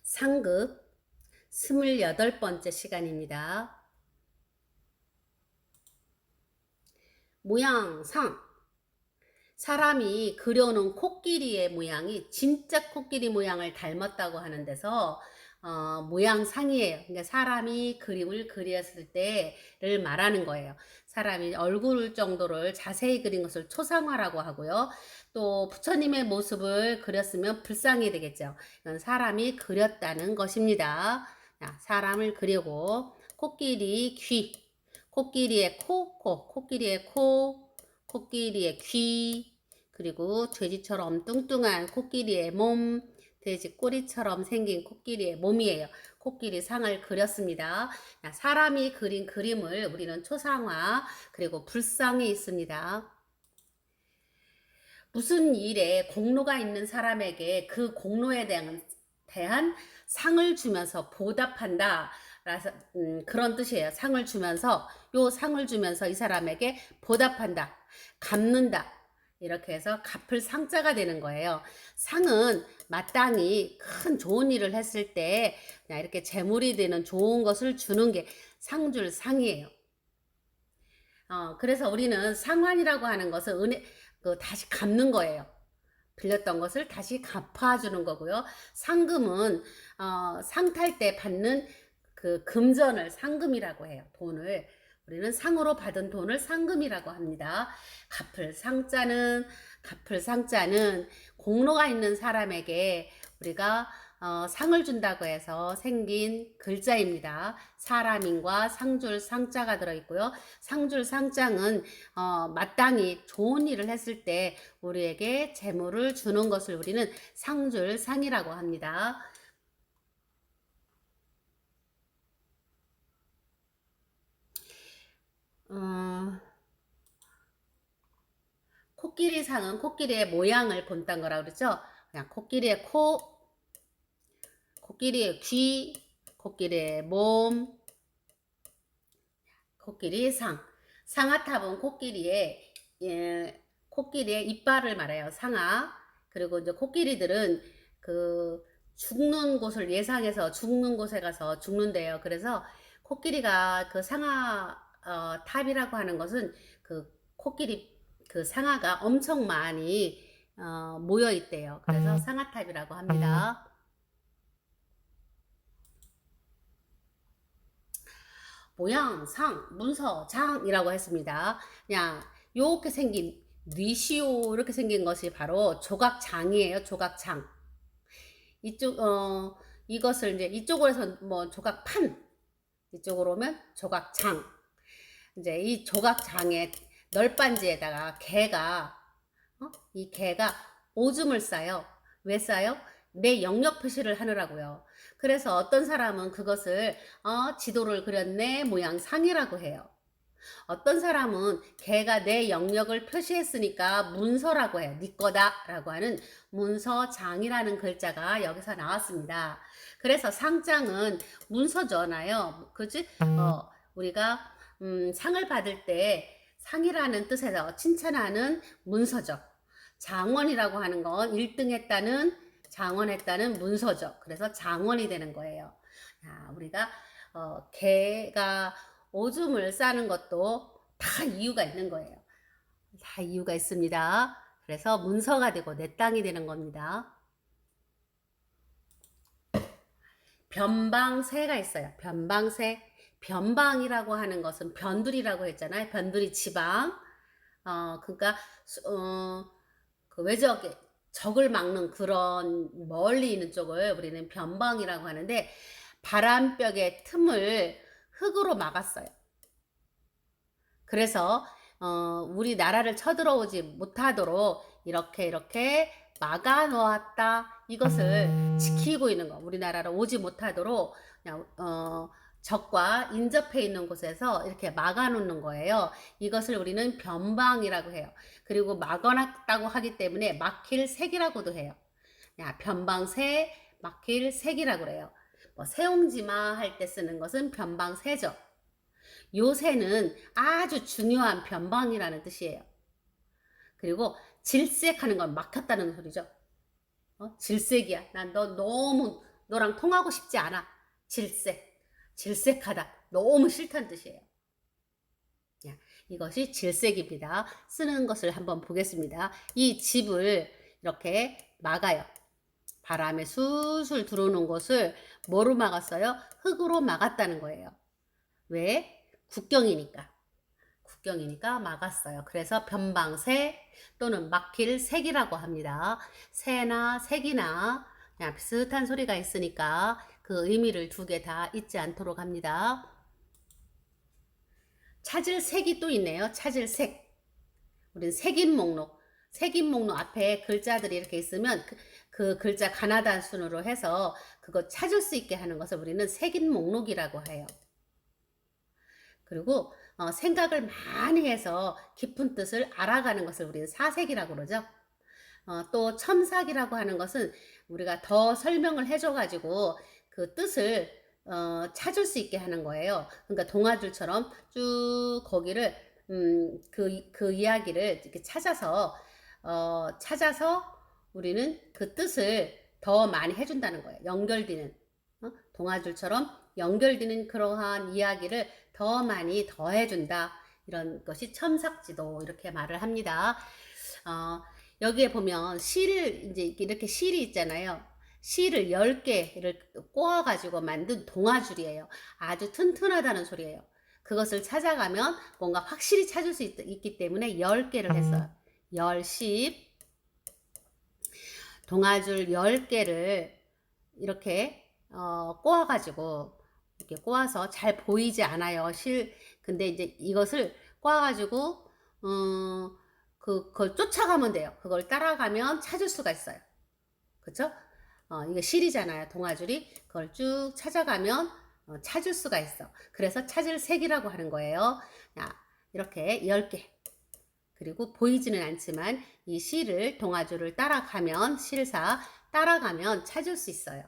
상급 28번째 시간입니다. 모양상. 사람이 그려놓은 코끼리의 모양이 진짜 코끼리 모양을 닮았다고 하는 데서 모양상이에요. 그러니까 사람이 그림을 그렸을 때를 말하는 거예요. 사람이 얼굴 정도를 자세히 그린 것을 초상화라고 하고요. 또 부처님의 모습을 그렸으면 불상이 되겠죠. 이건 사람이 그렸다는 것입니다. 자, 사람을 그리고 코끼리 귀, 코끼리의 코끼리의 코, 코끼리의 귀, 그리고 돼지처럼 뚱뚱한 코끼리의 몸, 돼지 꼬리처럼 생긴 코끼리의 몸이에요. 코끼리 상을 그렸습니다. 사람이 그린 그림을 우리는 초상화, 그리고 불상이 있습니다. 무슨 일에 공로가 있는 사람에게 그 공로에 대한 상을 주면서 보답한다. 라서 그런 뜻이에요. 상을 주면서, 요 상을 주면서 이 사람에게 보답한다, 갚는다, 이렇게 해서 갚을 상자가 되는 거예요. 상은 마땅히 큰 좋은 일을 했을 때 그냥 이렇게 재물이 되는 좋은 것을 주는 게 상줄 상이에요. 그래서 우리는 상환이라고 하는 것은 다시 갚는 거예요. 빌렸던 것을 다시 갚아주는 거고요. 상금은 상탈 때 받는 그 금전을 상금이라고 해요. 돈을 우리는 상으로 받은 돈을 상금이라고 합니다. 갚을 상자는 공로가 있는 사람에게 우리가 상을 준다고 해서 생긴 글자입니다. 사람인과 상줄 상자가 들어있고요. 상줄 상장은 마땅히 좋은 일을 했을 때 우리에게 재물을 주는 것을 우리는 상줄 상이라고 합니다. 코끼리 상은 코끼리의 모양을 본딴 거라고 그러죠. 그냥 코끼리의 코, 코끼리의 귀, 코끼리의 몸, 코끼리 상. 상아탑은 코끼리의 이빨을 말해요. 상아. 그리고 이제 코끼리들은 그 죽는 곳을 예상해서 죽는 곳에 가서 죽는데요. 그래서 코끼리가 그 상아 탑이라고 하는 것은 그 코끼리 그 상아가 엄청 많이 모여 있대요. 그래서 상아탑이라고 합니다. 모양상, 문서장이라고 했습니다. 그냥 요렇게 생긴 뉘시오 이렇게 생긴 것이 바로 조각장이에요. 조각장. 이것을 이제 이쪽으로 해서 뭐 조각판, 이쪽으로 오면 조각장. 이제 이 조각장의 널빤지에다가 이 개가 오줌을 싸요. 왜 싸요? 내 영역 표시를 하느라고요. 그래서 어떤 사람은 그것을 지도를 그렸네 모양상이라고 해요. 어떤 사람은 개가 내 영역을 표시했으니까 문서라고 해요. 네 거다라고 하는 문서장이라는 글자가 여기서 나왔습니다. 그래서 상장은 문서잖아요. 그지? 우리가 상을 받을 때 상이라는 뜻에서 칭찬하는 문서죠. 장원이라고 하는 건 1등 했다는, 장원했다는 문서죠. 그래서 장원이 되는 거예요. 우리가 개가 오줌을 싸는 것도 다 이유가 있는 거예요. 다 이유가 있습니다. 그래서 문서가 되고 내 땅이 되는 겁니다. 변방새가 있어요. 변방새. 변방이라고 하는 것은 변두리라고 했잖아요. 변두리 지방. 그러니까 그 외적에 적을 막는 그런 멀리 있는 쪽을 우리는 변방이라고 하는데, 바람벽의 틈을 흙으로 막았어요. 그래서 우리나라를 쳐들어오지 못하도록 이렇게 막아 놓았다. 이것을 지키고 있는 거. 우리나라로 오지 못하도록 그냥 적과 인접해 있는 곳에서 이렇게 막아 놓는 거예요. 이것을 우리는 변방이라고 해요. 그리고 막아놨다고 하기 때문에 막힐 색이라고도 해요. 변방새, 막힐 색이라고 그래요. 뭐 새옹지마 할 때 쓰는 것은 변방새죠. 요새는 아주 중요한 변방이라는 뜻이에요. 그리고 질색하는 건 막혔다는 소리죠. 질색이야. 난 너 너무 너랑 통하고 싶지 않아. 질색. 질색하다. 너무 싫다는 뜻이에요. 이것이 질색입니다. 쓰는 것을 한번 보겠습니다. 이 집을 이렇게 막아요. 바람에 술술 들어오는 곳을 뭐로 막았어요? 흙으로 막았다는 거예요. 왜? 국경이니까. 국경이니까 막았어요. 그래서 변방새 또는 막힐 색이라고 합니다. 새나 색이나 그냥 비슷한 소리가 있으니까 그 의미를 두 개 다 잊지 않도록 합니다. 찾을 색이 또 있네요. 찾을 색. 우리는 색인 목록. 색인 목록 앞에 글자들이 이렇게 있으면 그 글자 가나단순으로 해서 그거 찾을 수 있게 하는 것을 우리는 색인 목록이라고 해요. 그리고 생각을 많이 해서 깊은 뜻을 알아가는 것을 우리는 사색이라고 그러죠. 또 첨삭이라고 하는 것은 우리가 더 설명을 해줘가지고 그 뜻을 찾을 수 있게 하는 거예요. 그러니까 동화줄처럼 쭉 거기를 그 이야기를 이렇게 찾아서 우리는 그 뜻을 더 많이 해준다는 거예요. 연결되는 동화줄처럼 연결되는 그러한 이야기를 더 많이 더해준다. 이런 것이 첨삭지도 이렇게 말을 합니다. 여기에 보면 실을 이제 이렇게 실이 있잖아요. 실을 10개를 꼬아가지고 만든 동화줄이에요. 아주 튼튼하다는 소리예요. 그것을 찾아가면 뭔가 확실히 찾을 수 있기 때문에 10개를 했어요. 10, 동화줄 10개를 이렇게 꼬아가지고 이렇게 꼬아서 잘 보이지 않아요. 근데 이제 이것을 꼬아가지고 그걸 쫓아가면 돼요. 그걸 따라가면 찾을 수가 있어요. 그쵸? 이게 실이잖아요. 동화줄이. 그걸 쭉 찾아가면 찾을 수가 있어. 그래서 찾을 색이라고 하는 거예요. 이렇게 10개. 그리고 보이지는 않지만 이 실을 동화줄을 따라가면 실사 따라가면 찾을 수 있어요.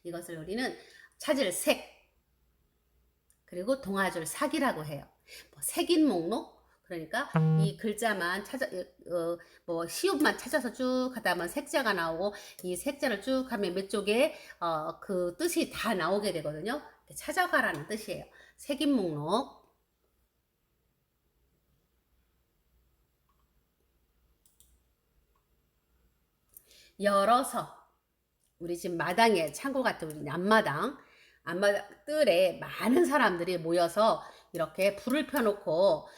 이것을 우리는 찾을 색 그리고 동화줄 삭이라고 해요. 색인 목록 그러니까 이 글자만 시옷만 찾아서 쭉 하다 보면 색자가 나오고 이 색자를 쭉 하면 몇 쪽에 그 뜻이 다 나오게 되거든요. 찾아가라는 뜻이에요. 색인 목록. 열어서 우리 집 마당에 창고 같은 우리 앞마당 뜰에 많은 사람들이 모여서 이렇게 불을 펴놓고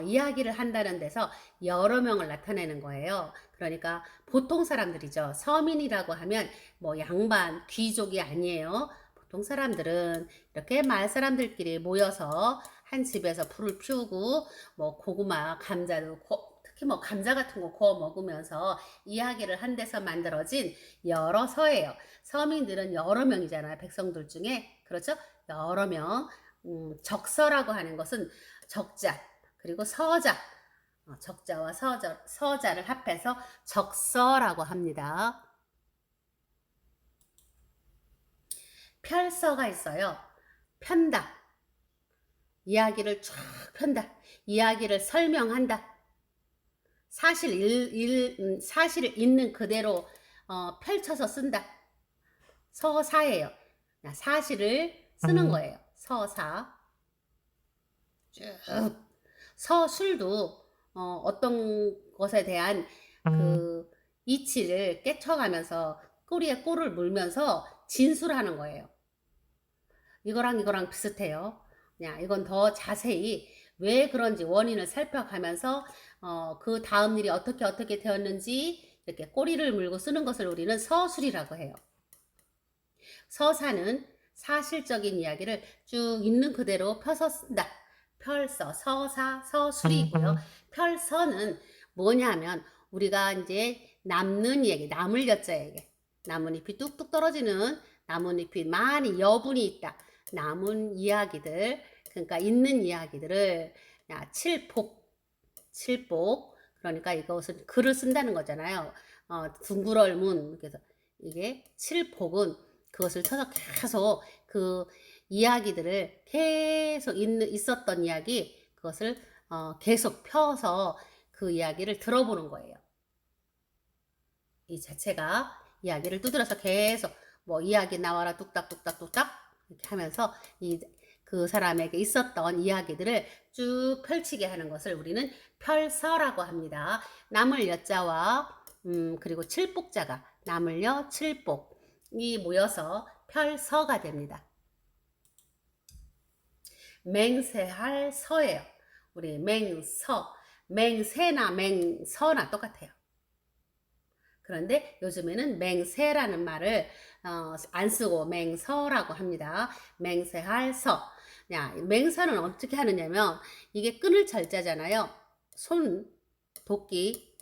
이야기를 한다는 데서 여러 명을 나타내는 거예요. 그러니까 보통 사람들이죠. 서민이라고 하면 뭐 양반, 귀족이 아니에요. 보통 사람들은 이렇게 마을 사람들끼리 모여서 한 집에서 불을 피우고 뭐 고구마, 감자도 특히 뭐 감자 같은 거 구워 먹으면서 이야기를 한 데서 만들어진 여러 서예요. 서민들은 여러 명이잖아요. 백성들 중에. 그렇죠? 여러 명. 적서라고 하는 것은 적자 그리고 서자 적자와 서자를 합해서 적서라고 합니다. 펼서가 있어요. 편다. 이야기를 쫙 편다. 이야기를 설명한다. 사실을 있는 그대로 펼쳐서 쓴다. 서사예요. 사실을 쓰는 거예요. 서사. 쭉. 서술도 어떤 것에 대한 그 이치를 깨쳐가면서 꼬리에 꼬를 물면서 진술하는 거예요. 이거랑 비슷해요. 이건 더 자세히 왜 그런지 원인을 살펴가면서 그 다음 일이 어떻게 되었는지 이렇게 꼬리를 물고 쓰는 것을 우리는 서술이라고 해요. 서사는 사실적인 이야기를 쭉 있는 그대로 펴서 쓴다. 펼서, 서사, 서술이고요. 펼서는 뭐냐면 우리가 이제 남는 얘기, 남을 여자 얘기. 나뭇잎이 뚝뚝 떨어지는 나뭇잎이 많이 여분이 있다. 남은 이야기들, 그러니까 있는 이야기들을 칠복. 그러니까 이것은 글을 쓴다는 거잖아요. 둥그럴문. 그래서 이게 칠복은 그것을 쳐서 계속 그 이야기들을 계속 있었던 이야기 그것을 계속 펴서 그 이야기를 들어보는 거예요. 이 자체가 이야기를 두드려서 계속 뭐 이야기 나와라 뚝딱뚝딱뚝딱 이렇게 하면서 그 사람에게 있었던 이야기들을 쭉 펼치게 하는 것을 우리는 펼서라고 합니다. 나물 여자와 그리고 칠복자가 나물여 칠복이 모여서 펼서가 됩니다. 맹세할 서예요. 우리 맹서, 맹세나 맹서나 똑같아요. 그런데 요즘에는 맹세라는 말을 안 쓰고 맹서라고 합니다. 맹세할 서. 맹서는 어떻게 하느냐면 이게 끈을 절자잖아요. 도끼,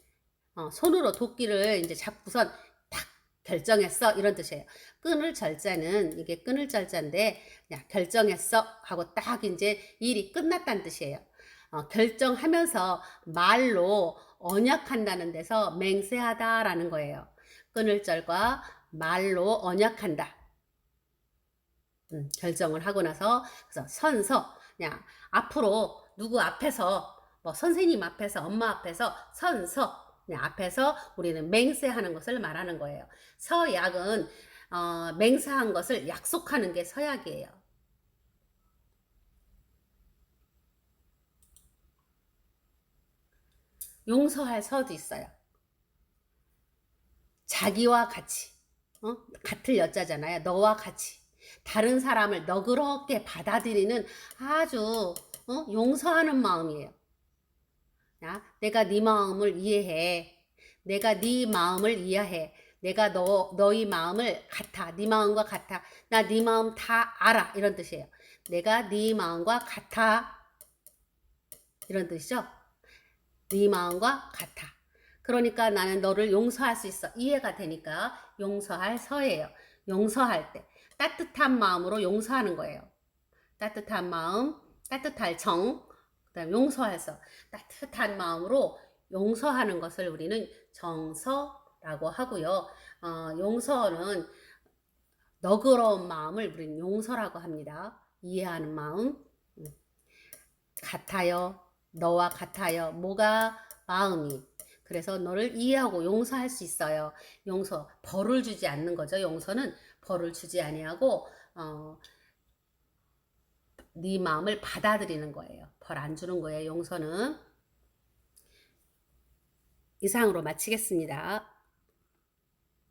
손으로 도끼를 이제 잡고선 탁 결정했어 이런 뜻이에요. 끈을 절자는 이게 끈을 절자인데 결정했어 하고 딱 이제 일이 끝났다는 뜻이에요. 결정하면서 말로 언약한다는 데서 맹세하다라는 거예요. 끈을 절과 말로 언약한다. 결정을 하고 나서 그래서 선서 앞으로 누구 앞에서 뭐 선생님 앞에서 엄마 앞에서 선서 앞에서 우리는 맹세하는 것을 말하는 거예요. 서약은 맹세한 것을 약속하는 게 서약이에요. 용서할 서도 있어요. 자기와 같이 같을 여자잖아요. 너와 같이 다른 사람을 너그럽게 받아들이는 아주 용서하는 마음이에요. 내가 네 마음을 이해해. 내가 네 마음을 이해해. 내가 너희 마음을 같아. 네 마음과 같아. 나 네 마음 다 알아. 이런 뜻이에요. 내가 네 마음과 같아. 이런 뜻이죠. 네 마음과 같아. 그러니까 나는 너를 용서할 수 있어. 이해가 되니까 용서할 서예요. 용서할 때 따뜻한 마음으로 용서하는 거예요. 따뜻한 마음, 따뜻할 정, 그다음 용서할 서. 따뜻한 마음으로 용서하는 것을 우리는 정서라고 하고요. 용서는 너그러운 마음을 우리는 용서라고 합니다. 이해하는 마음. 같아요. 너와 같아요. 뭐가 마음이. 그래서 너를 이해하고 용서할 수 있어요. 용서, 벌을 주지 않는 거죠. 용서는 벌을 주지 아니하고 네 마음을 받아들이는 거예요. 벌 안 주는 거예요. 용서는. 이상으로 마치겠습니다.